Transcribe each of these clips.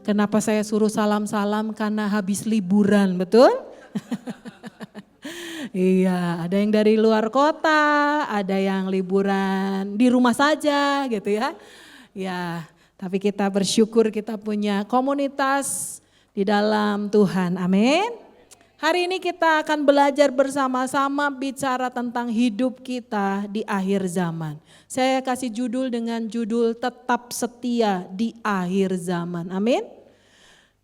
Kenapa saya suruh salam-salam? Karena habis liburan, betul? Iya, ada yang dari luar kota, ada yang liburan di rumah saja gitu ya. Ya, tapi kita bersyukur kita punya komunitas di dalam Tuhan, amin. Hari ini kita akan belajar bersama-sama bicara tentang hidup kita di akhir zaman. Saya kasih judul dengan judul tetap setia di akhir zaman, amin.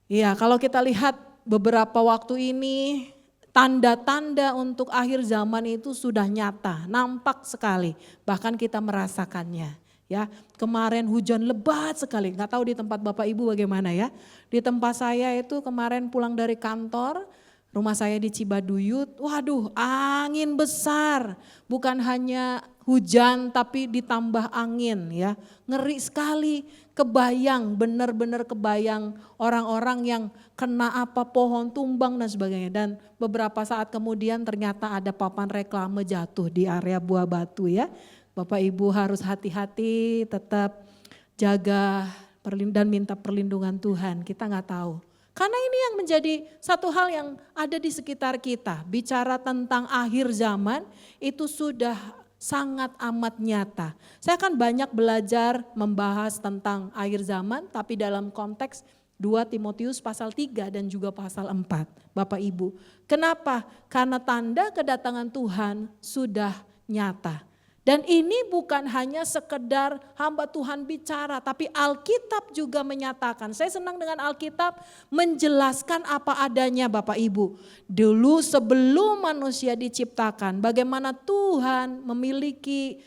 Iya, kalau kita lihat beberapa waktu ini tanda-tanda untuk akhir zaman itu sudah nyata, nampak sekali, bahkan kita merasakannya. Ya, kemarin hujan lebat sekali, nggak tahu di tempat Bapak Ibu bagaimana ya. Di tempat saya itu kemarin pulang dari kantor, rumah saya di Cibaduyut, waduh angin besar, bukan hanya hujan tapi ditambah angin ya, ngeri sekali, kebayang, benar-benar kebayang orang-orang yang kena apa pohon tumbang dan sebagainya. Dan beberapa saat kemudian ternyata ada papan reklame jatuh di area Buah Batu ya. Bapak Ibu harus hati-hati, tetap jaga dan minta perlindungan Tuhan, kita nggak tahu. Karena ini yang menjadi satu hal yang ada di sekitar kita. Bicara tentang akhir zaman itu sudah sangat amat nyata. Saya akan banyak belajar membahas tentang akhir zaman tapi dalam konteks 2 Timotius pasal 3 dan juga pasal 4. Bapak Ibu, kenapa? Karena tanda kedatangan Tuhan sudah nyata. Dan ini bukan hanya sekedar hamba Tuhan bicara, tapi Alkitab juga menyatakan. Saya senang dengan Alkitab menjelaskan apa adanya Bapak Ibu. Dulu sebelum manusia diciptakan, bagaimana Tuhan memiliki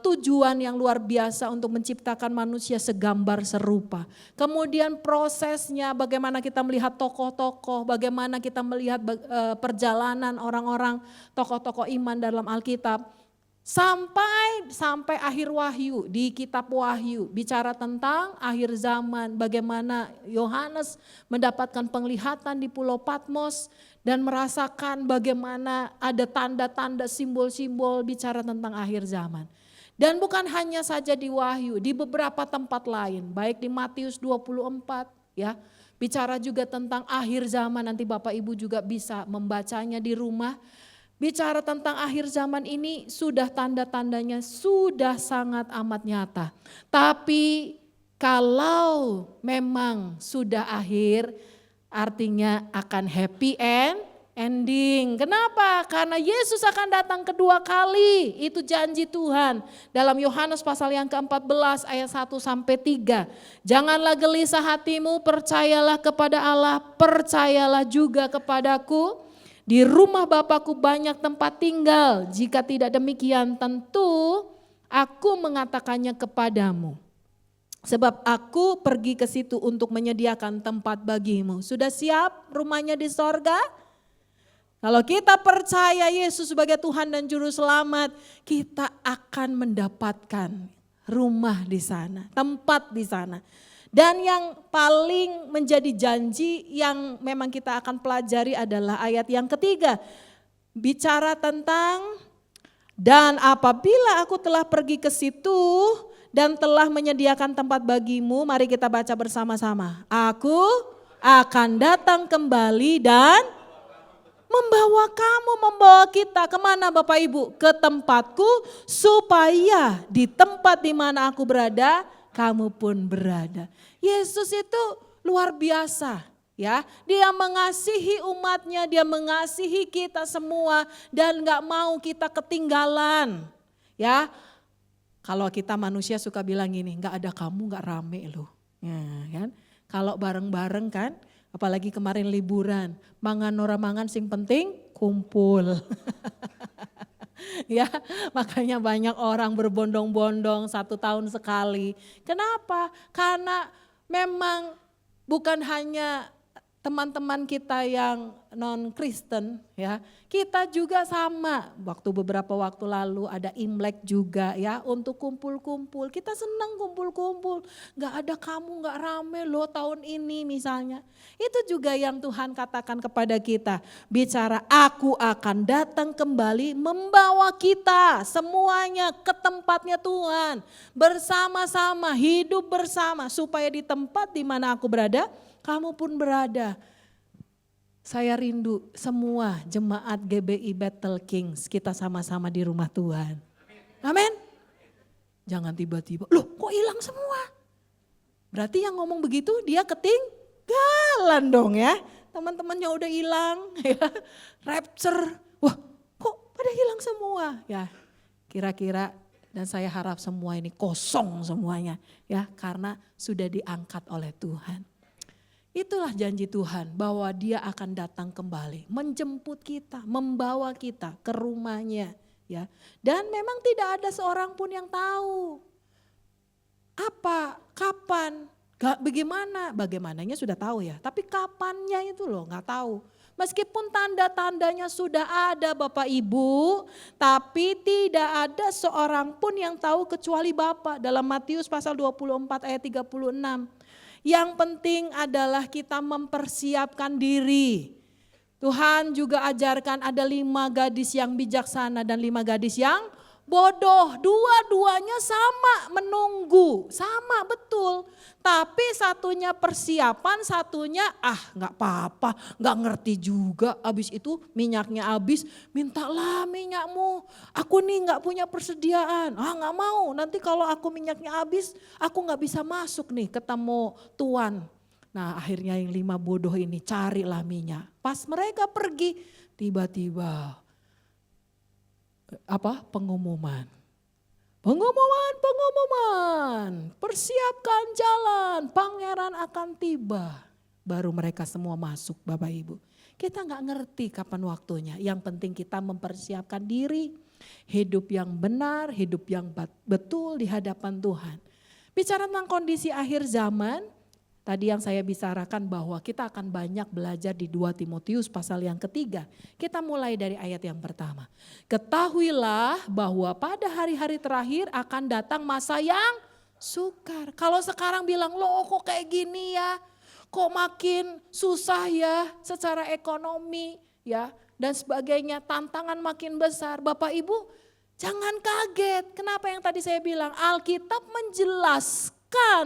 tujuan yang luar biasa untuk menciptakan manusia segambar serupa. Kemudian prosesnya bagaimana kita melihat tokoh-tokoh, bagaimana kita melihat perjalanan orang-orang tokoh-tokoh iman dalam Alkitab. Sampai akhir Wahyu, di kitab Wahyu bicara tentang akhir zaman, bagaimana Yohanes mendapatkan penglihatan di Pulau Patmos dan merasakan bagaimana ada tanda-tanda simbol-simbol bicara tentang akhir zaman. Dan bukan hanya saja di Wahyu, di beberapa tempat lain, baik di Matius 24 ya, bicara juga tentang akhir zaman, nanti Bapak Ibu juga bisa membacanya di rumah. Bicara tentang akhir zaman ini sudah tanda-tandanya sudah sangat amat nyata. Tapi kalau memang sudah akhir artinya akan happy ending. Kenapa? Karena Yesus akan datang kedua kali. Itu janji Tuhan. Dalam Yohanes pasal yang ke-14 ayat 1 sampai 3. Janganlah gelisah hatimu, percayalah kepada Allah, percayalah juga kepadaku. Di rumah Bapakku banyak tempat tinggal, jika tidak demikian tentu aku mengatakannya kepadamu. Sebab aku pergi ke situ untuk menyediakan tempat bagimu. Sudah siap rumahnya di sorga? Kalau kita percaya Yesus sebagai Tuhan dan Juru Selamat, kita akan mendapatkan rumah di sana, tempat di sana. Dan yang paling menjadi janji yang memang kita akan pelajari adalah ayat yang ketiga. Bicara tentang dan apabila aku telah pergi ke situ dan telah menyediakan tempat bagimu, mari kita baca bersama-sama. Aku akan datang kembali dan membawa kita kemana Bapak Ibu? Ke tempatku supaya di tempat di mana aku berada, kamu pun berada. Yesus itu luar biasa ya. Dia mengasihi umatnya, dia mengasihi kita semua dan gak mau kita ketinggalan. Ya, kalau kita manusia suka bilang gini, gak ada kamu gak rame loh. Ya, kan? Kalau bareng-bareng kan, apalagi kemarin liburan, mangan ora mangan sing penting kumpul. Ya, makanya banyak orang berbondong-bondong 1 tahun sekali. Kenapa? Karena memang bukan hanya teman-teman kita yang non-Kristen Ya, kita juga sama. Beberapa waktu lalu ada Imlek juga ya untuk kumpul-kumpul. Kita senang kumpul-kumpul. Gak ada kamu gak rame loh tahun ini misalnya. Itu juga yang Tuhan katakan kepada kita. Bicara aku akan datang kembali membawa kita semuanya ke tempatnya Tuhan. Bersama-sama hidup bersama supaya di tempat di mana aku berada kamu pun berada. Saya rindu semua jemaat GBI Battle Kings kita sama-sama di rumah Tuhan. Amin. Jangan tiba-tiba, loh kok hilang semua? Berarti yang ngomong begitu dia ketinggalan dong ya. Teman-temannya udah hilang ya. Rapture, wah kok pada hilang semua? Ya kira-kira dan saya harap semua ini kosong semuanya ya. Karena sudah diangkat oleh Tuhan. Itulah janji Tuhan bahwa dia akan datang kembali, menjemput kita, membawa kita ke rumahnya. Ya. Dan memang tidak ada seorang pun yang tahu apa, kapan, bagaimananya sudah tahu ya. Tapi kapannya itu loh gak tahu. Meskipun tanda-tandanya sudah ada Bapak Ibu, tapi tidak ada seorang pun yang tahu kecuali Bapa. Dalam Matius pasal 24 ayat 36. Yang penting adalah kita mempersiapkan diri. Tuhan juga ajarkan ada 5 gadis yang bijaksana dan 5 gadis yang bodoh. Dua-duanya sama menunggu, sama betul. Tapi satunya persiapan, satunya gak apa-apa, gak ngerti juga. Habis itu minyaknya habis, mintalah minyakmu. Aku nih gak punya persediaan, gak mau. Nanti kalau aku minyaknya habis, aku gak bisa masuk nih ketemu Tuan. Nah akhirnya yang 5 bodoh ini carilah minyak. Pas mereka pergi, tiba-tiba pengumuman. Persiapkan jalan, pangeran akan tiba. Baru mereka semua masuk Bapak Ibu. Kita gak ngerti kapan waktunya, yang penting kita mempersiapkan diri. Hidup yang benar, hidup yang betul di hadapan Tuhan. Bicara tentang kondisi akhir zaman, tadi yang saya bicarakan bahwa kita akan banyak belajar di 2 Timotius pasal yang ketiga. Kita mulai dari ayat yang pertama. Ketahuilah bahwa pada hari-hari terakhir akan datang masa yang sukar. Kalau sekarang bilang loh kok kayak gini ya, kok makin susah ya secara ekonomi ya dan sebagainya, tantangan makin besar. Bapak Ibu jangan kaget, kenapa yang tadi saya bilang Alkitab menjelaskan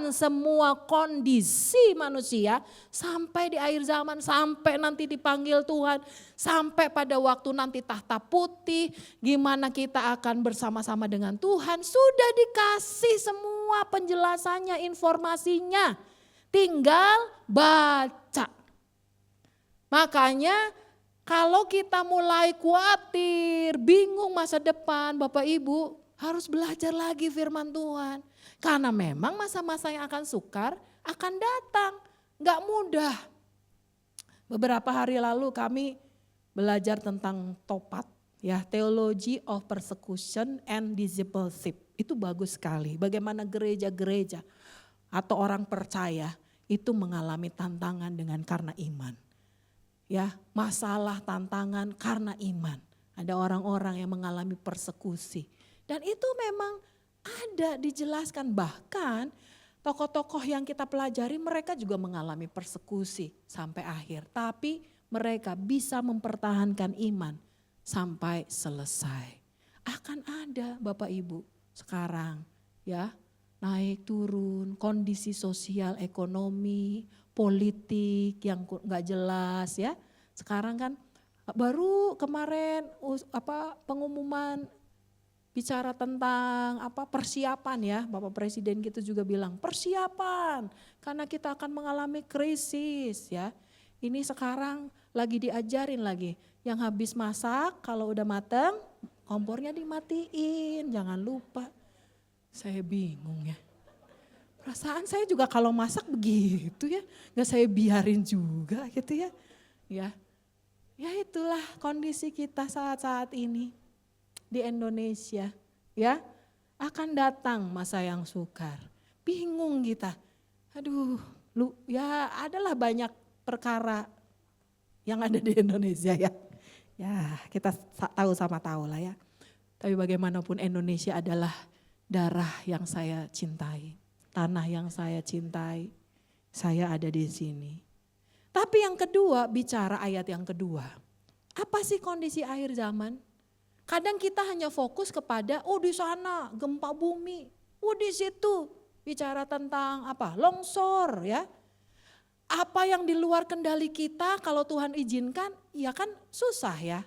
semua kondisi manusia sampai di akhir zaman, sampai nanti dipanggil Tuhan, sampai pada waktu nanti tahta putih, gimana kita akan bersama-sama dengan Tuhan. Sudah dikasih semua penjelasannya, informasinya, tinggal baca. Makanya kalau kita mulai khawatir, bingung masa depan, Bapak Ibu harus belajar lagi firman Tuhan. Karena memang masa-masa yang akan sukar akan datang, gak mudah. Beberapa hari lalu kami belajar tentang topat, ya, Theology of Persecution and Discipleship. Itu bagus sekali, bagaimana gereja-gereja atau orang percaya itu mengalami tantangan dengan karena iman. Ya, masalah tantangan karena iman. Ada orang-orang yang mengalami persekusi. Dan itu memang ada dijelaskan, bahkan tokoh-tokoh yang kita pelajari mereka juga mengalami persekusi sampai akhir. Tapi mereka bisa mempertahankan iman sampai selesai. Akan ada Bapak Ibu sekarang ya, naik turun, kondisi sosial, ekonomi, politik yang gak jelas ya. Sekarang kan baru kemarin pengumuman bicara tentang persiapan ya, Bapak Presiden gitu juga bilang persiapan karena kita akan mengalami krisis ya. Ini sekarang lagi diajarin lagi, yang habis masak kalau udah mateng kompornya dimatiin, jangan lupa. Saya bingung ya. Perasaan saya juga kalau masak begitu ya, gak saya biarin juga gitu ya. Ya itulah kondisi kita saat-saat ini. Di Indonesia ya, akan datang masa yang sukar. Bingung kita. Aduh, ya adalah banyak perkara yang ada di Indonesia ya. Ya kita tahu sama tahu lah ya. Tapi bagaimanapun Indonesia adalah darah yang saya cintai. Tanah yang saya cintai. Saya ada di sini. Tapi yang kedua, bicara ayat yang kedua. Apa sih kondisi akhir zaman? Kadang kita hanya fokus kepada, oh di sana gempa bumi. Oh di situ bicara tentang apa? Longsor ya. Apa yang di luar kendali kita kalau Tuhan izinkan, ya kan susah ya.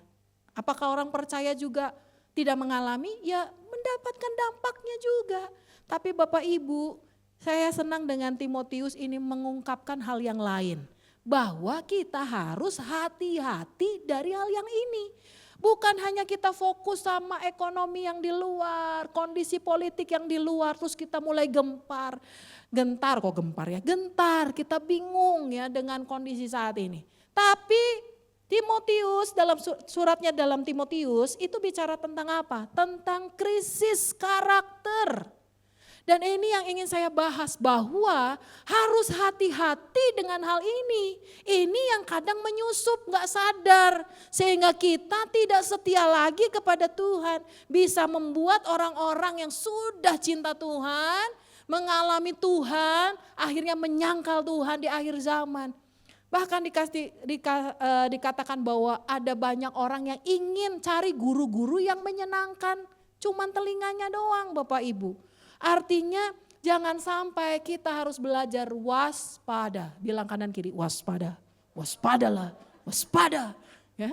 Apakah orang percaya juga tidak mengalami? Ya mendapatkan dampaknya juga. Tapi Bapak Ibu, saya senang dengan Timotius ini mengungkapkan hal yang lain. Bahwa kita harus hati-hati dari hal yang ini. Bukan hanya kita fokus sama ekonomi yang di luar, kondisi politik yang di luar, terus kita mulai gentar, kita bingung ya dengan kondisi saat ini. Tapi Timotius dalam suratnya dalam Timotius itu bicara tentang apa? Tentang krisis karakter. Dan ini yang ingin saya bahas bahwa harus hati-hati dengan hal ini. Ini yang kadang menyusup gak sadar. Sehingga kita tidak setia lagi kepada Tuhan. Bisa membuat orang-orang yang sudah cinta Tuhan, mengalami Tuhan, akhirnya menyangkal Tuhan di akhir zaman. Bahkan dikatakan bahwa ada banyak orang yang ingin cari guru-guru yang menyenangkan. Cuman telinganya doang Bapak Ibu. Artinya jangan sampai kita harus belajar waspada. Bilang kanan kiri waspada. Waspadalah, waspada. Ya.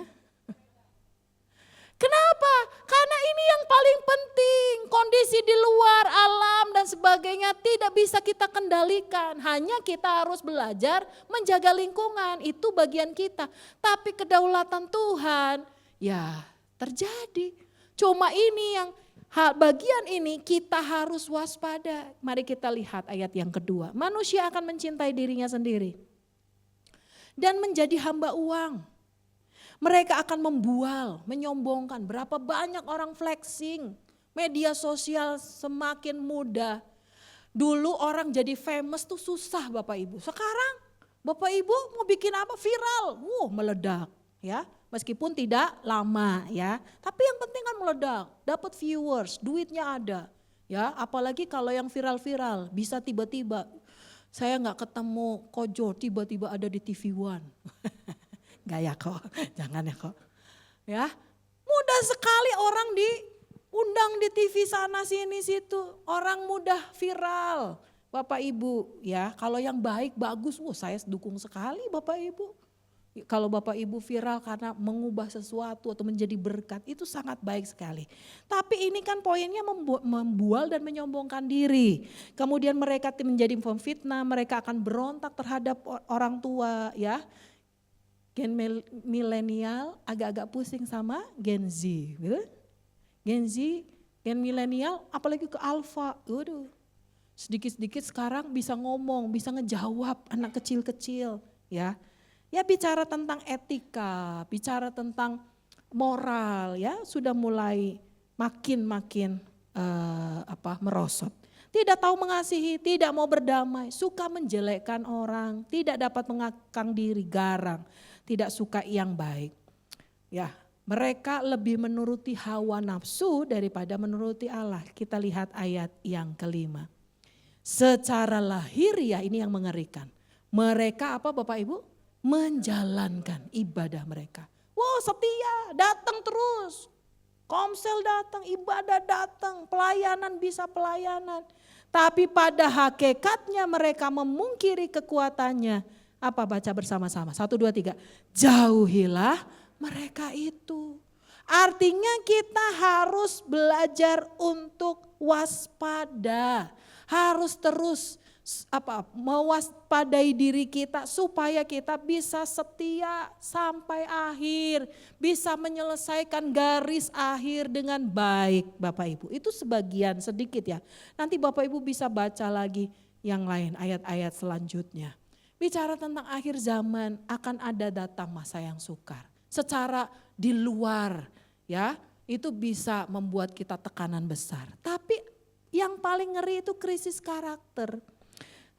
Kenapa? Karena ini yang paling penting. Kondisi di luar alam dan sebagainya tidak bisa kita kendalikan. Hanya kita harus belajar menjaga lingkungan. Itu bagian kita. Tapi kedaulatan Tuhan ya terjadi. Cuma ini yang bagian ini kita harus waspada. Mari kita lihat ayat yang kedua. Manusia akan mencintai dirinya sendiri. Dan menjadi hamba uang. Mereka akan membual, menyombongkan. Berapa banyak orang flexing. Media sosial semakin mudah. Dulu orang jadi famous tuh susah Bapak Ibu. Sekarang Bapak Ibu mau bikin apa viral. Meledak ya. Meskipun tidak lama ya, tapi yang penting kan meledak, dapat viewers, duitnya ada. Ya, apalagi kalau yang viral-viral, bisa tiba-tiba saya nggak ketemu Kojo, tiba-tiba ada di TV One. Gak ya kok, jangan ya kok. Ya, mudah sekali orang diundang di TV sana sini situ, orang mudah viral. Bapak Ibu ya, kalau yang baik bagus, saya dukung sekali Bapak Ibu. Kalau Bapak Ibu viral karena mengubah sesuatu atau menjadi berkat, itu sangat baik sekali. Tapi ini kan poinnya membual dan menyombongkan diri. Kemudian mereka menjadi pemfitnah, mereka akan berontak terhadap orang tua ya. Gen milenial agak-agak pusing sama Gen Z. Gitu. Gen milenial apalagi ke alfa. Waduh, sedikit-sedikit sekarang bisa ngomong, bisa ngejawab anak kecil-kecil ya. Ya bicara tentang etika, bicara tentang moral ya sudah mulai makin merosot. Tidak tahu mengasihi, tidak mau berdamai, suka menjelekkan orang, tidak dapat mengekang diri, garang, tidak suka yang baik. Ya, mereka lebih menuruti hawa nafsu daripada menuruti Allah. Kita lihat ayat yang kelima. Secara lahiriah ini yang mengerikan. Mereka apa Bapak Ibu? Menjalankan ibadah mereka. Setia, datang terus. Komsel datang, ibadah datang, pelayanan bisa pelayanan. Tapi pada hakikatnya mereka memungkiri kekuatannya. Apa baca bersama-sama? 1, 2, 3. Jauhilah mereka itu. Artinya kita harus belajar untuk waspada. Harus terus mewaspadai diri kita supaya kita bisa setia sampai akhir, bisa menyelesaikan garis akhir dengan baik Bapak Ibu. Itu sebagian sedikit ya. Nanti Bapak Ibu bisa baca lagi yang lain ayat-ayat selanjutnya. Bicara tentang akhir zaman akan ada datang masa yang sukar. Secara di luar ya itu bisa membuat kita tekanan besar. Tapi yang paling ngeri itu krisis karakter.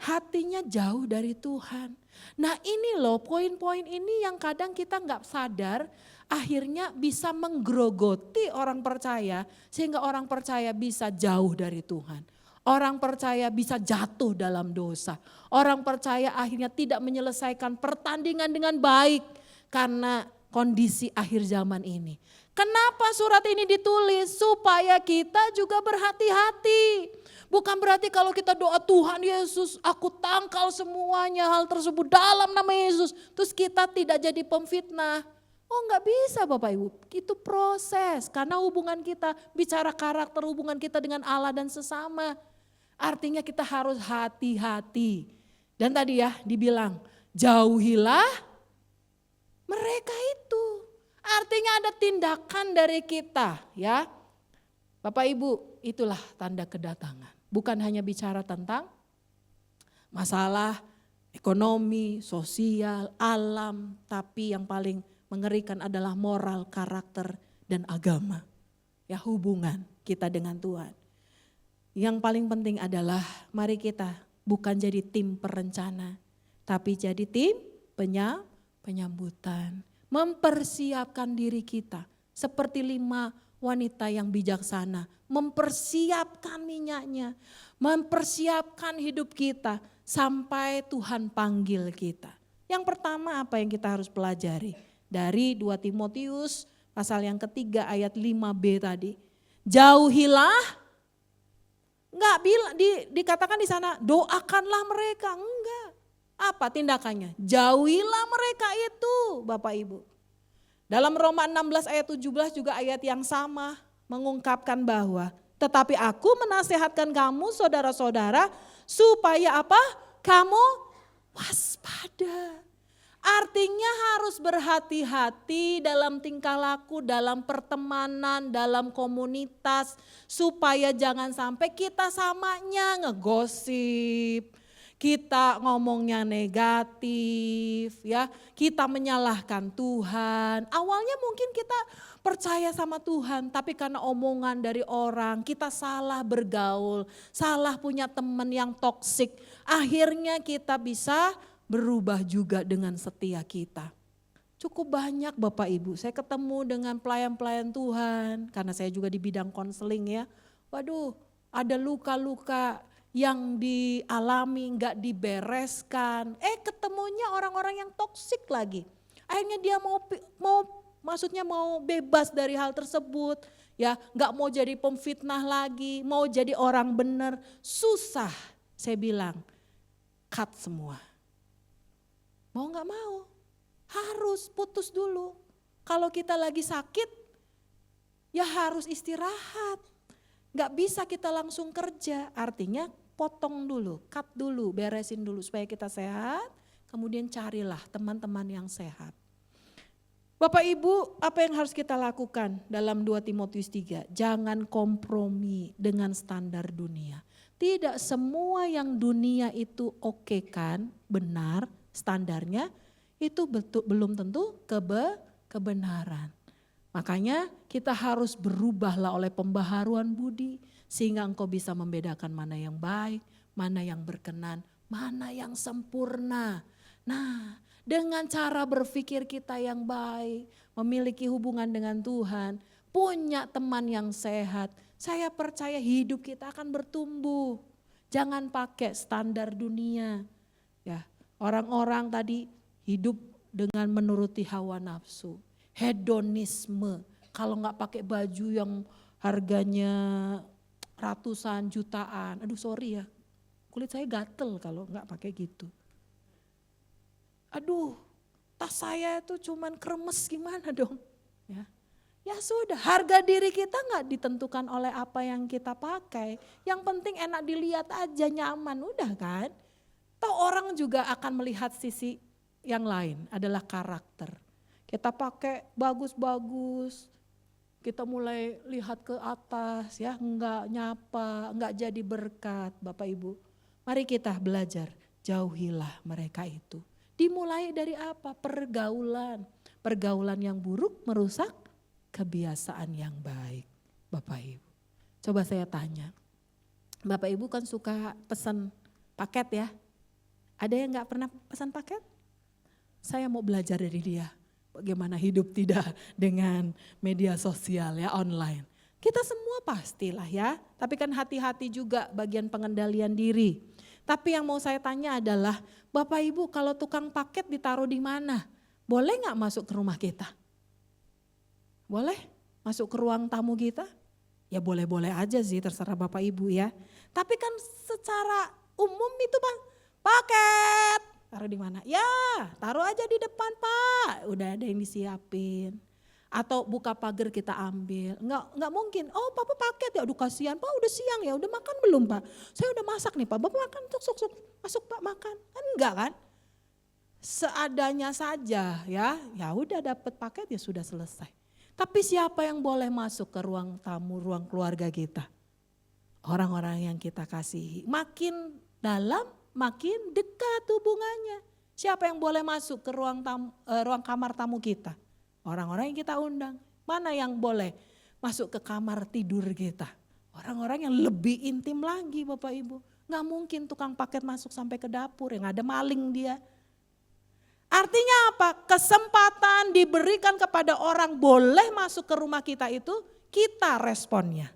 hatinya jauh dari Tuhan. Nah ini loh poin-poin ini yang kadang kita nggak sadar akhirnya bisa menggerogoti orang percaya sehingga orang percaya bisa jauh dari Tuhan. Orang percaya bisa jatuh dalam dosa. Orang percaya akhirnya tidak menyelesaikan pertandingan dengan baik karena kondisi akhir zaman ini. Kenapa surat ini ditulis? Supaya kita juga berhati-hati. Bukan berarti kalau kita doa Tuhan Yesus aku tangkal semuanya hal tersebut dalam nama Yesus. Terus kita tidak jadi pemfitnah. Oh enggak bisa Bapak Ibu, itu proses. Karena hubungan kita bicara karakter hubungan kita dengan Allah dan sesama. Artinya kita harus hati-hati. Dan tadi ya dibilang jauhilah mereka itu. Artinya ada tindakan dari kita ya. Bapak Ibu itulah tanda kedatangan. Bukan hanya bicara tentang masalah ekonomi, sosial, alam. Tapi yang paling mengerikan adalah moral, karakter, dan agama. Ya hubungan kita dengan Tuhan. Yang paling penting adalah mari kita bukan jadi tim perencana. Tapi jadi tim penyambutan. Mempersiapkan diri kita. Seperti 5 wanita yang bijaksana. Mempersiapkan minyaknya. Mempersiapkan hidup kita. Sampai Tuhan panggil kita. Yang pertama apa yang kita harus pelajari. Dari 2 Timotius pasal yang ketiga ayat 5b tadi. Jauhilah. Enggak bilang dikatakan di sana doakanlah mereka. Enggak. Apa tindakannya? Jauhilah mereka itu Bapak Ibu. Dalam Roma 16 ayat 17 juga ayat yang sama mengungkapkan bahwa tetapi aku menasehatkan kamu saudara-saudara supaya apa? Kamu waspada. Artinya harus berhati-hati dalam tingkah laku, dalam pertemanan, dalam komunitas. Supaya jangan sampai kita samanya ngegosip. Kita ngomongnya negatif ya, kita menyalahkan Tuhan. Awalnya mungkin kita percaya sama Tuhan, tapi karena omongan dari orang kita salah bergaul, salah punya teman yang toksik. Akhirnya kita bisa berubah juga dengan setia kita. Cukup banyak Bapak Ibu, saya ketemu dengan pelayan-pelayan Tuhan, karena saya juga di bidang konseling ya. Waduh, ada luka-luka yang dialami nggak dibereskan, ketemunya orang-orang yang toksik lagi. Akhirnya dia maksudnya mau bebas dari hal tersebut, ya nggak mau jadi pemfitnah lagi, mau jadi orang benar, susah. Saya bilang, cut semua. Mau nggak mau, harus putus dulu. Kalau kita lagi sakit, ya harus istirahat. Nggak bisa kita langsung kerja, artinya potong dulu, cut dulu, beresin dulu supaya kita sehat, kemudian carilah teman-teman yang sehat. Bapak Ibu, apa yang harus kita lakukan dalam 2 Timotius 3? Jangan kompromi dengan standar dunia. Tidak semua yang dunia itu oke kan, benar standarnya, itu belum tentu kebenaran. Makanya kita harus berubahlah oleh pembaharuan budi sehingga engkau bisa membedakan mana yang baik, mana yang berkenan, mana yang sempurna. Nah, dengan cara berpikir kita yang baik, memiliki hubungan dengan Tuhan, punya teman yang sehat, saya percaya hidup kita akan bertumbuh. Jangan pakai standar dunia. Ya, orang-orang tadi hidup dengan menuruti hawa nafsu. Hedonisme, kalau nggak pakai baju yang harganya ratusan jutaan, aduh sorry ya, kulit saya gatel kalau nggak pakai gitu. Aduh, tas saya itu cuman kremes gimana dong? Ya sudah, harga diri kita nggak ditentukan oleh apa yang kita pakai. Yang penting enak dilihat aja, nyaman, udah kan? Toh orang juga akan melihat sisi yang lain, adalah karakter. Kita pakai bagus-bagus, kita mulai lihat ke atas ya, enggak nyapa, enggak jadi berkat. Bapak Ibu, mari kita belajar, jauhilah mereka itu. Dimulai dari apa? Pergaulan. Pergaulan yang buruk merusak kebiasaan yang baik. Bapak Ibu, coba saya tanya, Bapak Ibu kan suka pesan paket ya, Ada yang gak pernah pesan paket? Saya mau belajar dari dia. Bagaimana hidup tidak dengan media sosial ya, online. Kita semua pastilah ya, tapi kan hati-hati juga bagian pengendalian diri. Tapi yang mau saya tanya adalah, Bapak Ibu kalau tukang paket ditaruh di mana? Boleh gak masuk ke rumah kita? Boleh? Masuk ke ruang tamu kita? Ya boleh-boleh aja sih, terserah Bapak Ibu ya. Tapi kan secara umum itu Bang, paket. Taruh di mana? Ya taruh aja di depan Pak, udah ada yang disiapin. Atau buka pagar kita ambil, nggak mungkin, oh Papa paket ya, aduh kasihan Pak udah siang ya, udah makan belum Pak? Saya udah masak nih Pak, Bapak makan, sok, masuk Pak makan. Kan enggak kan? Seadanya saja ya, ya udah dapat paket ya sudah selesai. Tapi siapa yang boleh masuk ke ruang tamu, ruang keluarga kita? Orang-orang yang kita kasihi. Makin dalam, makin dekat hubungannya. Siapa yang boleh masuk ke ruang kamar tamu kita? Orang-orang yang kita undang. Mana yang boleh masuk ke kamar tidur kita? Orang-orang yang lebih intim lagi Bapak Ibu. Gak mungkin tukang paket masuk sampai ke dapur, yang ada maling dia. Artinya apa? Kesempatan diberikan kepada orang boleh masuk ke rumah kita itu, kita responnya.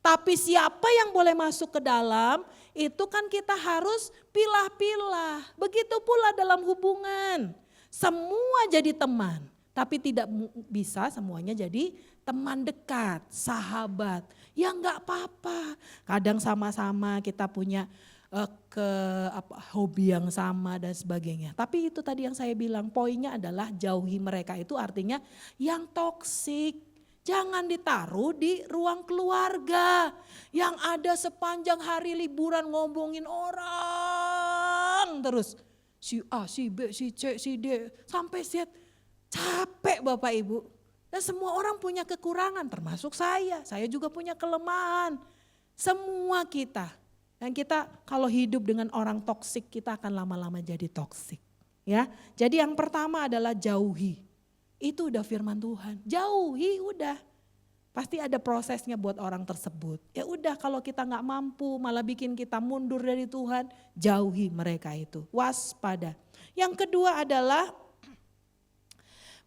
Tapi siapa yang boleh masuk ke dalam, itu kan kita harus pilah-pilah. Begitu pula dalam hubungan. Semua jadi teman, tapi tidak bisa semuanya jadi teman dekat, sahabat. Ya enggak apa-apa. Kadang sama-sama kita punya hobi yang sama dan sebagainya. Tapi itu tadi yang saya bilang, poinnya adalah jauhi mereka, itu artinya yang toksik. Jangan ditaruh di ruang keluarga yang ada sepanjang hari liburan ngomongin orang terus. Si A, si B, si C, si D, sampai Z. Capek Bapak Ibu. Dan semua orang punya kekurangan termasuk saya. Saya juga punya kelemahan. Semua kita. Dan kita kalau hidup dengan orang toksik kita akan lama-lama jadi toksik. Ya, jadi yang pertama adalah jauhi. Itu udah firman Tuhan, jauhi udah. Pasti ada prosesnya buat orang tersebut. Ya udah kalau kita gak mampu malah bikin kita mundur dari Tuhan, jauhi mereka itu, waspada. Yang kedua adalah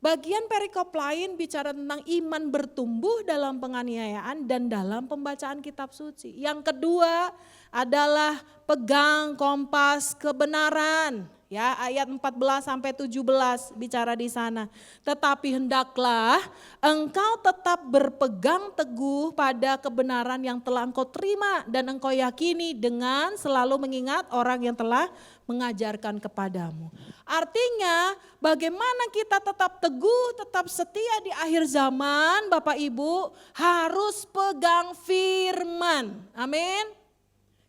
bagian perikop lain bicara tentang iman bertumbuh dalam penganiayaan dan dalam pembacaan kitab suci. Yang kedua adalah pegang kompas kebenaran. Ya, ayat 14 sampai 17 bicara di sana. Tetapi hendaklah engkau tetap berpegang teguh pada kebenaran yang telah engkau terima dan engkau yakini dengan selalu mengingat orang yang telah mengajarkan kepadamu. Artinya bagaimana kita tetap teguh, tetap setia di akhir zaman, Bapak Ibu, harus pegang firman. Amin.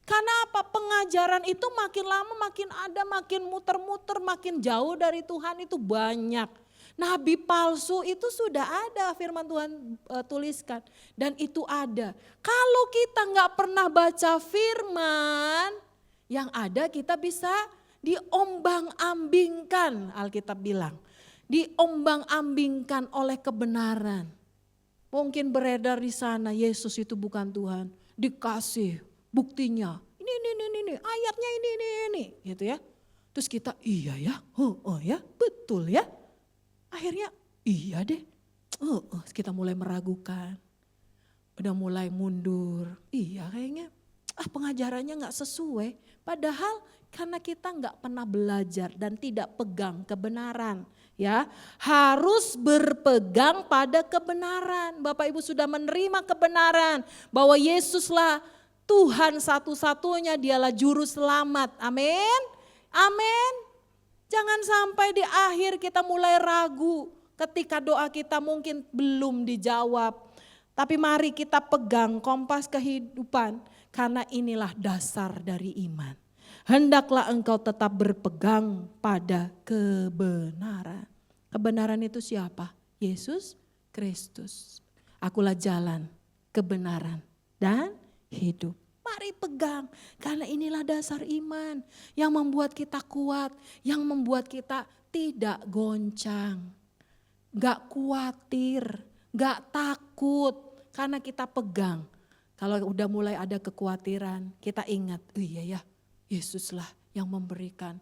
Karena apa? Pengajaran itu makin lama makin ada, makin muter-muter, makin jauh dari Tuhan itu banyak. Nabi palsu itu sudah ada, firman Tuhan tuliskan. Dan itu ada. Kalau kita gak pernah baca firman, yang ada kita bisa diombang-ambingkan, Alkitab bilang. Diombang-ambingkan oleh kebenaran. Mungkin beredar di sana, Yesus itu bukan Tuhan. Dikasih buktinya, ini, ayatnya ini, gitu ya. Terus kita, iya ya, oh ya, betul ya. Akhirnya, iya deh, kita mulai meragukan. Udah mulai mundur, iya kayaknya, pengajarannya gak sesuai. Padahal karena kita gak pernah belajar dan tidak pegang kebenaran. Ya, harus berpegang pada kebenaran. Bapak Ibu sudah menerima kebenaran bahwa Yesuslah Tuhan satu-satunya, dialah juru selamat. Amin. Amin. Jangan sampai di akhir kita mulai ragu ketika doa kita mungkin belum dijawab. Tapi mari kita pegang kompas kehidupan karena inilah dasar dari iman. Hendaklah engkau tetap berpegang pada kebenaran. Kebenaran itu siapa? Yesus Kristus. Akulah jalan, kebenaran, dan hidup. Mari pegang, karena inilah dasar iman yang membuat kita kuat, yang membuat kita tidak goncang, gak khawatir, gak takut, karena kita pegang. Kalau udah mulai ada kekhawatiran, kita ingat, oh iya ya, Yesuslah yang memberikan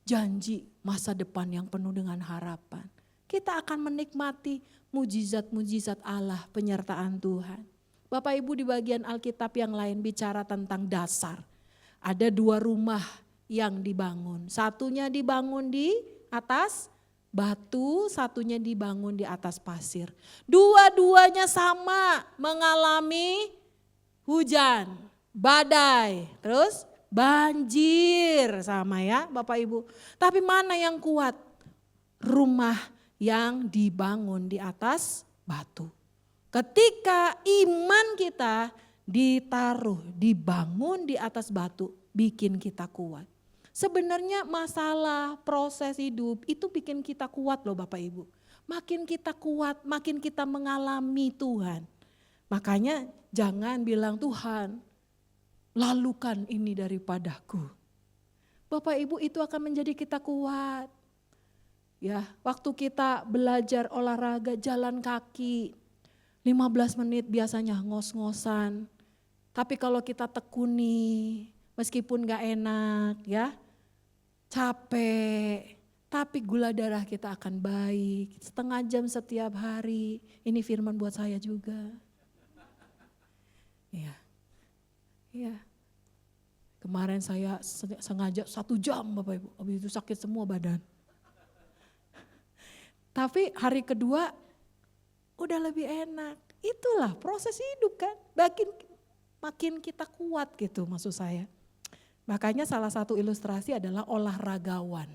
janji masa depan yang penuh dengan harapan. Kita akan menikmati mujizat-mujizat Allah, penyertaan Tuhan. Bapak Ibu, di bagian Alkitab yang lain bicara tentang dasar. Ada 2 rumah yang dibangun. Satunya dibangun di atas batu, satunya dibangun di atas pasir. Dua-duanya sama mengalami hujan, badai, terus banjir sama ya Bapak Ibu. Tapi mana yang kuat? Rumah yang dibangun di atas batu. Ketika iman kita ditaruh, dibangun di atas batu, bikin kita kuat. Sebenarnya masalah proses hidup itu bikin kita kuat loh Bapak Ibu. Makin kita kuat, makin kita mengalami Tuhan. Makanya jangan bilang Tuhan, lalukan ini daripadaku. Bapak Ibu, itu akan menjadi kita kuat. Ya, waktu kita belajar olahraga jalan kaki, 15 menit biasanya ngos-ngosan. Tapi kalau kita tekuni, meskipun gak enak ya, capek, tapi gula darah kita akan baik. 1/2 jam setiap hari, ini firman buat saya juga. Iya, iya. Kemarin saya sengaja 1 jam Bapak Ibu, habis itu sakit semua badan. Tapi hari kedua udah lebih enak. Itulah proses hidup kan. Makin kita kuat gitu maksud saya. Makanya salah satu ilustrasi adalah olahragawan.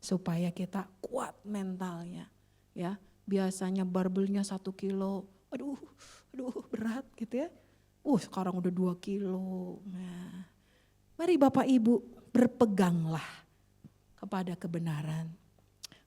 Supaya kita kuat mentalnya. Ya, biasanya barbelnya 1 kilo. Aduh berat gitu ya. Sekarang udah 2 kilo. Nah, mari Bapak Ibu berpeganglah kepada kebenaran.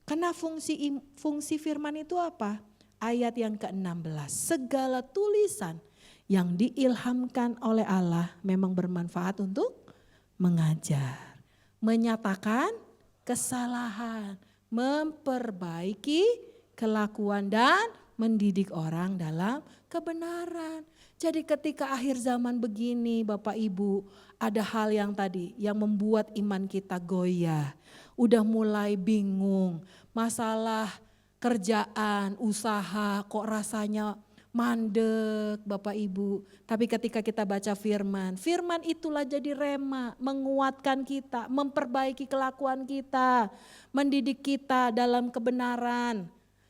Karena fungsi firman itu apa? Ayat yang ke-16, segala tulisan yang diilhamkan oleh Allah memang bermanfaat untuk mengajar, menyatakan kesalahan, memperbaiki kelakuan dan mendidik orang dalam kebenaran. Jadi ketika akhir zaman begini Bapak Ibu, ada hal yang tadi yang membuat iman kita goyah. Udah mulai bingung, masalah kerjaan, usaha kok rasanya mandek Bapak Ibu. Tapi ketika kita baca firman itulah jadi rema, menguatkan kita, memperbaiki kelakuan kita, mendidik kita dalam kebenaran.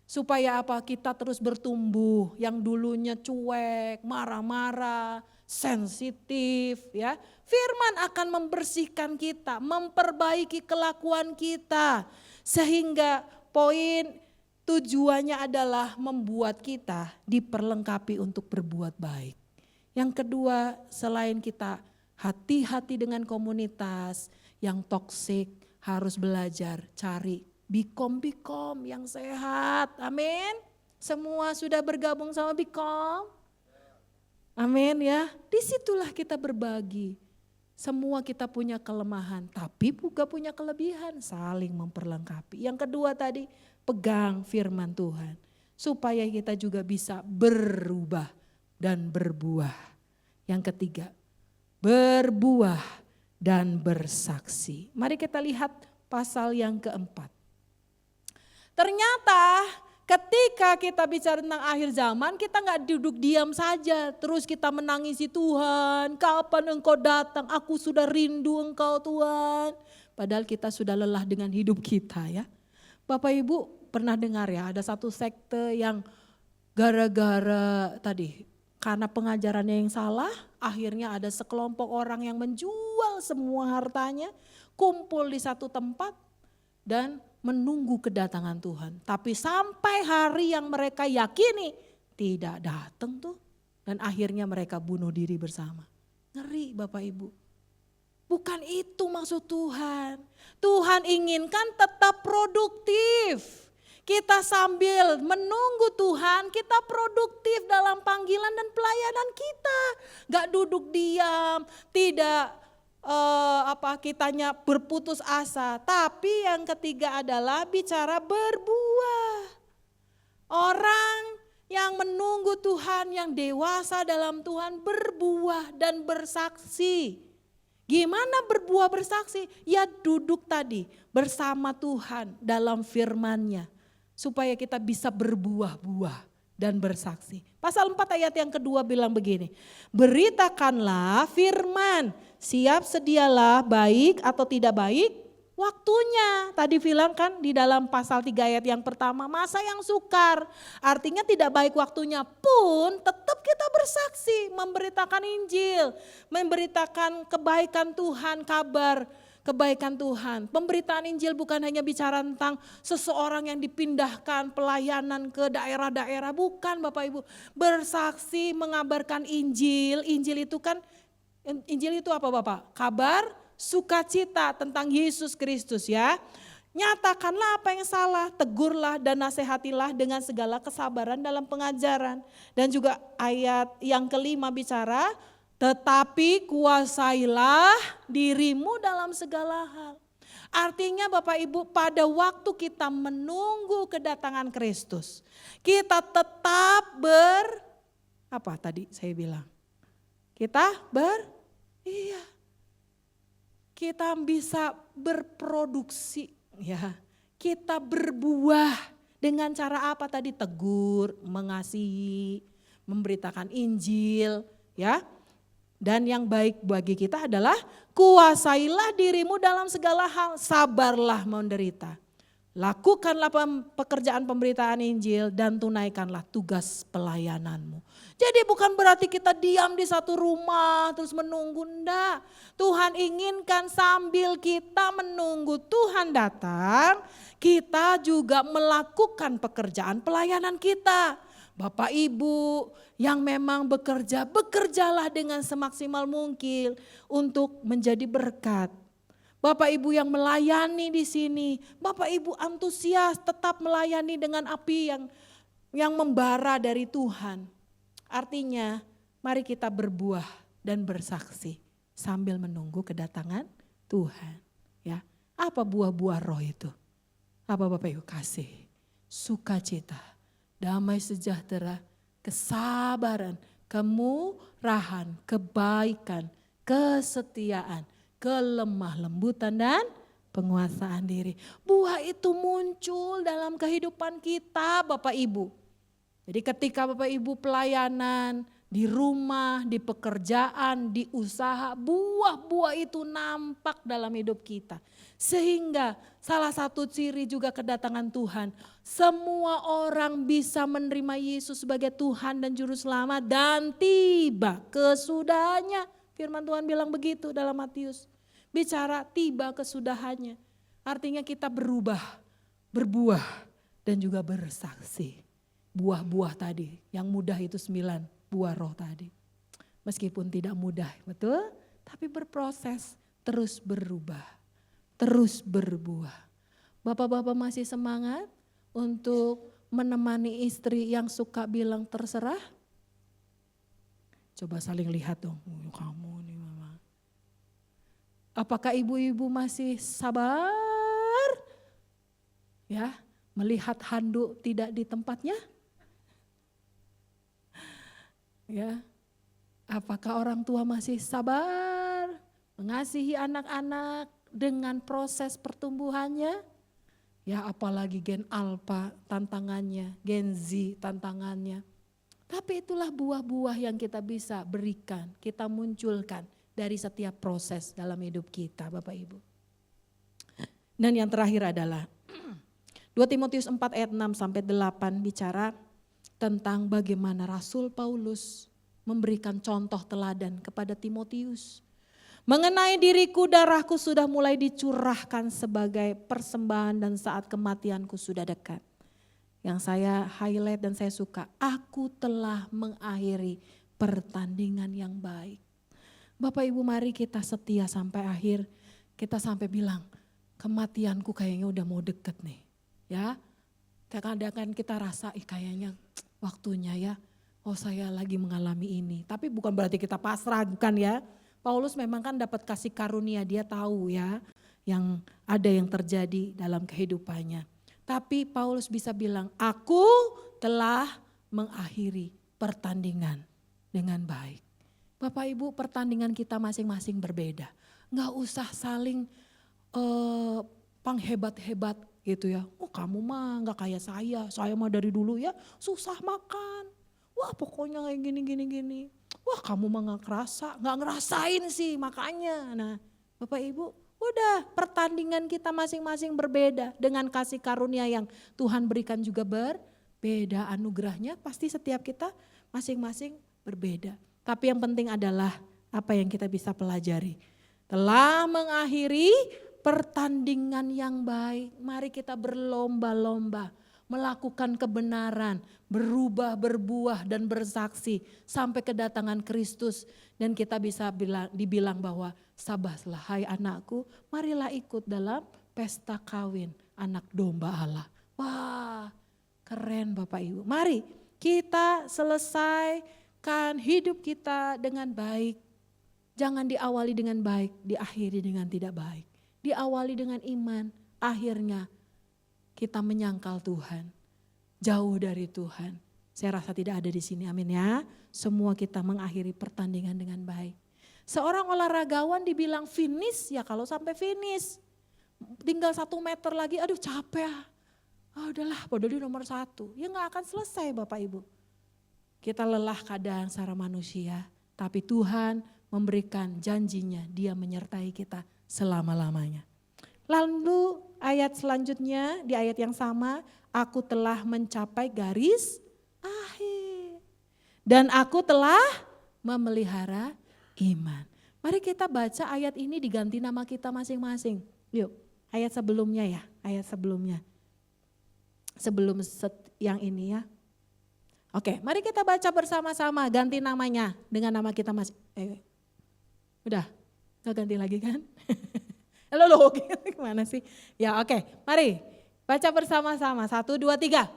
Supaya apa? Kita terus bertumbuh, yang dulunya cuek, marah-marah, sensitif ya. Firman akan membersihkan kita, memperbaiki kelakuan kita. Sehingga tujuannya adalah membuat kita diperlengkapi untuk berbuat baik. Yang kedua, selain kita hati-hati dengan komunitas yang toksik, harus belajar cari bikom yang sehat. Amin. Semua sudah bergabung sama bikom. Amin ya. Disitulah kita berbagi. Semua kita punya kelemahan, tapi juga punya kelebihan, saling memperlengkapi. Yang kedua tadi, pegang firman Tuhan. Supaya kita juga bisa berubah dan berbuah. Yang ketiga, berbuah dan bersaksi. Mari kita lihat pasal yang keempat. Ternyata ketika kita bicara tentang akhir zaman, kita gak duduk diam saja. Terus kita menangisi Tuhan, kapan engkau datang, aku sudah rindu engkau Tuhan. Padahal kita sudah lelah dengan hidup kita ya. Bapak Ibu pernah dengar ya, ada satu sekte yang gara-gara tadi, karena pengajarannya yang salah, akhirnya ada sekelompok orang yang menjual semua hartanya, kumpul di satu tempat dan menunggu kedatangan Tuhan. Tapi sampai hari yang mereka yakini tidak datang tuh. Dan akhirnya mereka bunuh diri bersama. Ngeri Bapak Ibu. Bukan itu maksud Tuhan. Tuhan inginkan tetap produktif. Kita sambil menunggu Tuhan, kita produktif dalam panggilan dan pelayanan kita. Gak duduk diam, tidak kitanya berputus asa. Tapi yang ketiga adalah bicara berbuah. Orang yang menunggu Tuhan, yang dewasa dalam Tuhan berbuah dan bersaksi. Gimana berbuah bersaksi? Ya duduk tadi bersama Tuhan dalam firman-Nya. Supaya kita bisa berbuah-buah dan bersaksi. Pasal 4 ayat yang kedua bilang begini. Beritakanlah firman, siap sedialah baik atau tidak baik waktunya. Tadi bilang kan di dalam pasal 3 ayat yang pertama, masa yang sukar. Artinya tidak baik waktunya pun tetap kita bersaksi, memberitakan Injil, memberitakan kebaikan Tuhan, kabar kebaikan Tuhan. Pemberitaan Injil bukan hanya bicara tentang seseorang yang dipindahkan pelayanan ke daerah-daerah, bukan Bapak Ibu. Bersaksi mengabarkan Injil, Injil itu apa Bapak? Kabar sukacita tentang Yesus Kristus ya. Nyatakanlah apa yang salah, tegurlah dan nasihatilah dengan segala kesabaran dalam pengajaran. Dan juga ayat yang kelima bicara, tetapi kuasailah dirimu dalam segala hal. Artinya Bapak Ibu, pada waktu kita menunggu kedatangan Kristus, kita tetap apa tadi saya bilang? Kita bisa berproduksi ya. Kita berbuah dengan cara apa tadi? Tegur, mengasihi, memberitakan Injil ya. Dan yang baik bagi kita adalah kuasailah dirimu dalam segala hal, sabarlah menderita. Lakukanlah pekerjaan pemberitaan Injil dan tunaikanlah tugas pelayananmu. Jadi bukan berarti kita diam di satu rumah terus menunggu, enggak. Tuhan inginkan sambil kita menunggu Tuhan datang, kita juga melakukan pekerjaan pelayanan kita. Bapak Ibu yang memang bekerja, bekerjalah dengan semaksimal mungkin untuk menjadi berkat. Bapak Ibu yang melayani di sini, Bapak Ibu antusias tetap melayani dengan api yang membara dari Tuhan. Artinya mari kita berbuah dan bersaksi sambil menunggu kedatangan Tuhan. Ya, apa buah-buah roh itu? Apa Bapak Ibu? Kasih, sukacita, damai sejahtera, kesabaran, kemurahan, kebaikan, kesetiaan, kelemah lembutan dan penguasaan diri. Buah itu muncul dalam kehidupan kita Bapak Ibu. Jadi ketika Bapak Ibu pelayanan di rumah, di pekerjaan, di usaha, buah-buah itu nampak dalam hidup kita. Sehingga salah satu ciri juga kedatangan Tuhan, semua orang bisa menerima Yesus sebagai Tuhan dan Juru Selamat dan tiba kesudahannya. Firman Tuhan bilang begitu dalam Matius. Bicara tiba kesudahannya. Artinya kita berubah, berbuah dan juga bersaksi. Buah-buah tadi, yang mudah itu 9 buah roh tadi. Meskipun tidak mudah, betul? Tapi berproses, terus berubah, terus berbuah. Bapak-bapak masih semangat untuk menemani istri yang suka bilang terserah? Coba saling lihat dong, kamu nih mama. Apakah ibu-ibu masih sabar? Ya, melihat handuk tidak di tempatnya? Ya, apakah orang tua masih sabar mengasihi anak-anak dengan proses pertumbuhannya? Ya, apalagi gen alpha tantangannya, gen Z tantangannya. Tapi itulah buah-buah yang kita bisa berikan, kita munculkan dari setiap proses dalam hidup kita Bapak Ibu. Dan yang terakhir adalah 2 Timotius 4 ayat 6 sampai 8 bicara tentang bagaimana Rasul Paulus memberikan contoh teladan kepada Timotius. Mengenai diriku, darahku sudah mulai dicurahkan sebagai persembahan dan saat kematianku sudah dekat. Yang saya highlight dan saya suka, aku telah mengakhiri pertandingan yang baik. Bapak Ibu mari kita setia sampai akhir, kita sampai bilang kematianku kayaknya udah mau deket nih. Ya, kadang-kadang kita rasa kayaknya waktunya ya, oh saya lagi mengalami ini. Tapi bukan berarti kita pasrah, bukan ya. Paulus memang kan dapat kasih karunia, dia tahu ya yang ada yang terjadi dalam kehidupannya. Tapi Paulus bisa bilang, aku telah mengakhiri pertandingan dengan baik. Bapak Ibu pertandingan kita masing-masing berbeda. Nggak usah saling panghebat-hebat gitu ya. Oh kamu mah nggak kayak saya mah dari dulu ya susah makan. Wah pokoknya kayak gini. Wah kamu mah nggak ngerasain sih makanya. Nah Bapak Ibu udah pertandingan kita masing-masing berbeda dengan kasih karunia yang Tuhan berikan juga berbeda. Anugerahnya pasti setiap kita masing-masing berbeda. Tapi yang penting adalah apa yang kita bisa pelajari. Telah mengakhiri pertandingan yang baik. Mari kita berlomba-lomba melakukan kebenaran, berubah, berbuah dan bersaksi sampai kedatangan Kristus. Dan kita bisa dibilang bahwa sabaslah hai anakku, marilah ikut dalam pesta kawin anak domba Allah. Wah keren Bapak Ibu. Mari kita selesaikan hidup kita dengan baik. Jangan diawali dengan baik, diakhiri dengan tidak baik. Diawali dengan iman, akhirnya kita menyangkal Tuhan. Jauh dari Tuhan. Saya rasa tidak ada di sini, amin ya. Semua kita mengakhiri pertandingan dengan baik. Seorang olahragawan dibilang finish, ya kalau sampai finish. Tinggal 1 meter lagi, aduh capek. Udahlah, bodoh di nomor 1. Ya gak akan selesai Bapak Ibu. Kita lelah kadang secara manusia, tapi Tuhan memberikan janjinya, Dia menyertai kita selama-lamanya. Lalu ayat selanjutnya di ayat yang sama, aku telah mencapai garis akhir. Dan aku telah memelihara iman. Mari kita baca ayat ini diganti nama kita masing-masing. Yuk, ayat sebelumnya ya, ayat sebelumnya. Sebelum yang ini ya. Oke, mari kita baca bersama-sama, ganti namanya dengan nama kita masing. Udah, gak ganti lagi kan? Halo, gimana sih? Ya oke, mari baca bersama-sama. 1, 2, 3.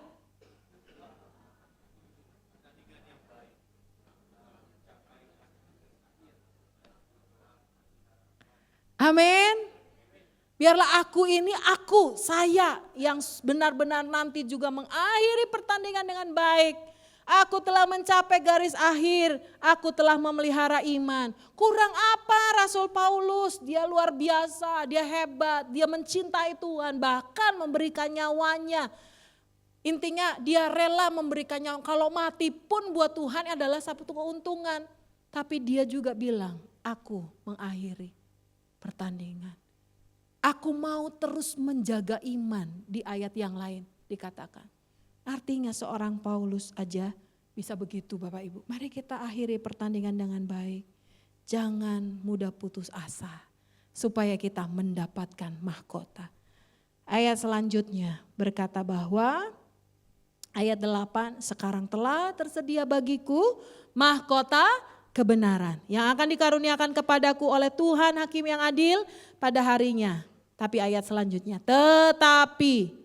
Amin. Biarlah saya yang benar-benar nanti juga mengakhiri pertandingan dengan baik. Aku telah mencapai garis akhir, aku telah memelihara iman. Kurang apa Rasul Paulus? Dia luar biasa, dia hebat, dia mencintai Tuhan, bahkan memberikan nyawanya. Intinya dia rela memberikan nyawa, kalau mati pun buat Tuhan adalah satu keuntungan. Tapi dia juga bilang, aku mengakhiri pertandingan. Aku mau terus menjaga iman, di ayat yang lain dikatakan. Artinya seorang Paulus aja bisa begitu Bapak Ibu. Mari kita akhiri pertandingan dengan baik. Jangan mudah putus asa supaya kita mendapatkan mahkota. Ayat selanjutnya berkata bahwa ayat 8, sekarang telah tersedia bagiku mahkota kebenaran yang akan dikaruniakan kepadaku oleh Tuhan Hakim yang adil pada harinya. Tapi ayat selanjutnya, tetapi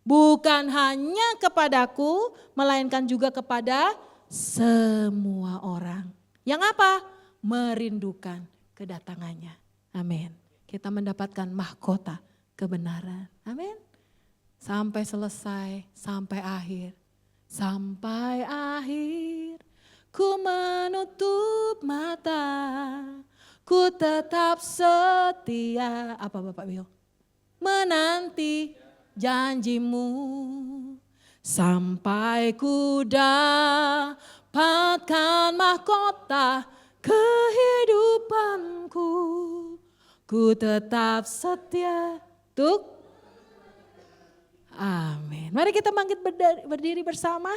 bukan hanya kepadaku, melainkan juga kepada semua orang. Yang apa? Merindukan kedatangannya. Amin. Kita mendapatkan mahkota kebenaran. Amin. Sampai selesai, sampai akhir. Sampai akhir, ku menutup mata, ku tetap setia. Apa Bapak Bio? Menanti janjimu sampai ku dapatkan mahkota kehidupanku, ku tetap setia. Amin. Mari kita bangkit berdiri bersama.